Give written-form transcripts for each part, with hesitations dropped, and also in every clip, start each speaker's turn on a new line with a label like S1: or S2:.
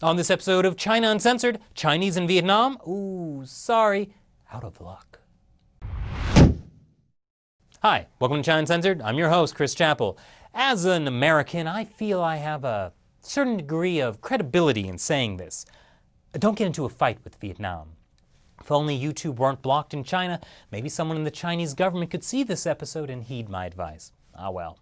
S1: On this episode of China Uncensored, Chinese in Vietnam? Ooh, sorry, out of luck. Hi, welcome to China Uncensored. I'm your host, Chris Chappell. As an American, I feel I have a certain degree of credibility in saying this. Don't get into a fight with Vietnam. If only YouTube weren't blocked in China, maybe someone in the Chinese government could see this episode and heed my advice. Ah well.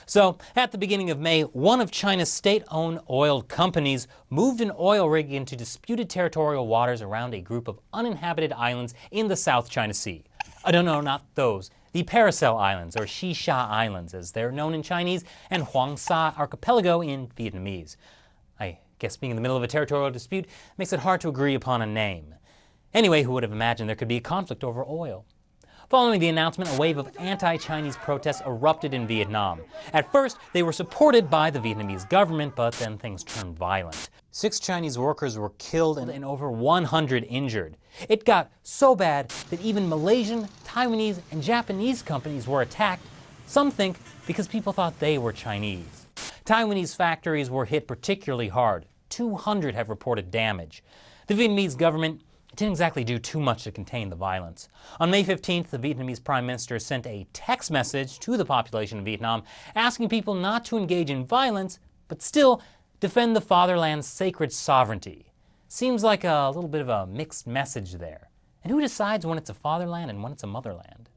S1: So, at the beginning of May, one of China's state-owned oil companies moved an oil rig into disputed territorial waters around a group of uninhabited islands in the South China Sea. No, not those. The Paracel Islands, or Shisha Islands, as they're known in Chinese, and Hoàng Sa Archipelago in Vietnamese. I guess being in the middle of a territorial dispute makes it hard to agree upon a name. Anyway, who would have imagined there could be a conflict over oil? Following the announcement, a wave of anti-Chinese protests erupted in Vietnam. At first, they were supported by the Vietnamese government, but then things turned violent. 6 Chinese workers were killed and over 100 injured. It got so bad that even Malaysian, Taiwanese, and Japanese companies were attacked, some think because people thought they were Chinese. Taiwanese factories were hit particularly hard. 200 have reported damage. The Vietnamese government didn't exactly do too much to contain the violence. On May 15th, the Vietnamese Prime Minister sent a text message to the population of Vietnam asking people not to engage in violence, but still defend the fatherland's sacred sovereignty. Seems like a little bit of a mixed message there. And who decides when it's a fatherland and when it's a motherland?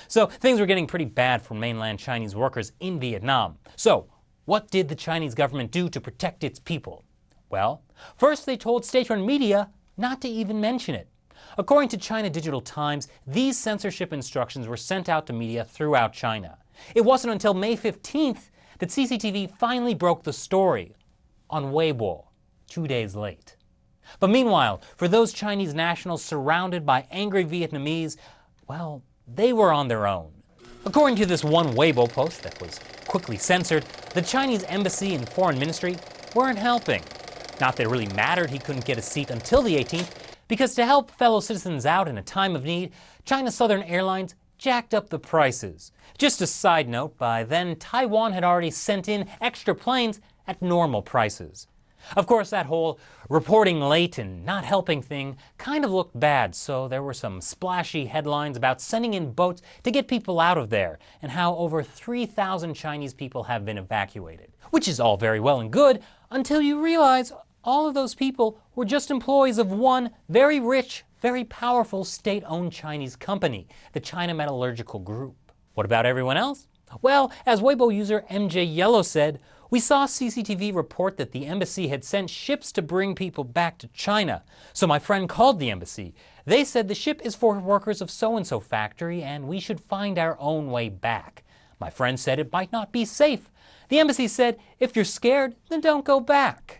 S1: So things were getting pretty bad for mainland Chinese workers in Vietnam. So what did the Chinese government do to protect its people? Well, first they told state-run media not to even mention it. According to China Digital Times, these censorship instructions were sent out to media throughout China. It wasn't until May 15th that CCTV finally broke the story on Weibo, 2 days late. But meanwhile, for those Chinese nationals surrounded by angry Vietnamese, well, they were on their own. According to this one Weibo post that was quickly censored, the Chinese embassy and foreign ministry weren't helping. Not that it really mattered he couldn't get a seat until the 18th, because to help fellow citizens out in a time of need, China Southern Airlines jacked up the prices. Just a side note, by then Taiwan had already sent in extra planes at normal prices. Of course, that whole reporting late and not helping thing kind of looked bad, so there were some splashy headlines about sending in boats to get people out of there, and how over 3,000 Chinese people have been evacuated. Which is all very well and good, until you realize all of those people were just employees of one very rich, very powerful state-owned Chinese company, the China Metallurgical Group. What about everyone else? Well, as Weibo user MJ Yellow said, we saw CCTV report that the embassy had sent ships to bring people back to China. So my friend called the embassy. They said the ship is for workers of so-and-so factory and we should find our own way back. My friend said it might not be safe. The embassy said, if you're scared, then don't go back.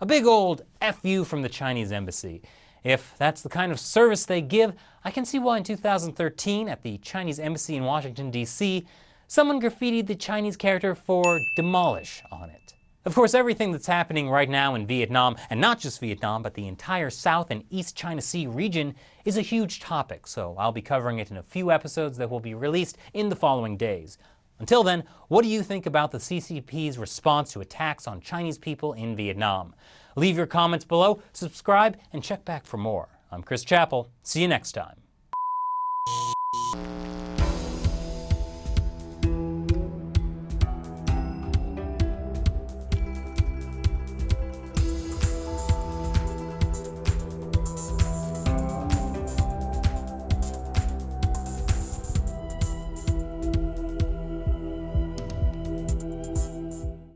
S1: A big old F you from the Chinese embassy. If that's the kind of service they give, I can see why in 2013 at the Chinese embassy in Washington, D.C., someone graffitied the Chinese character for demolish on it. Of course, everything that's happening right now in Vietnam, and not just Vietnam, but the entire South and East China Sea region, is a huge topic, so I'll be covering it in a few episodes that will be released in the following days. Until then, what do you think about the CCP's response to attacks on Chinese people in Vietnam? Leave your comments below, subscribe, and check back for more. I'm Chris Chappell. See you next time.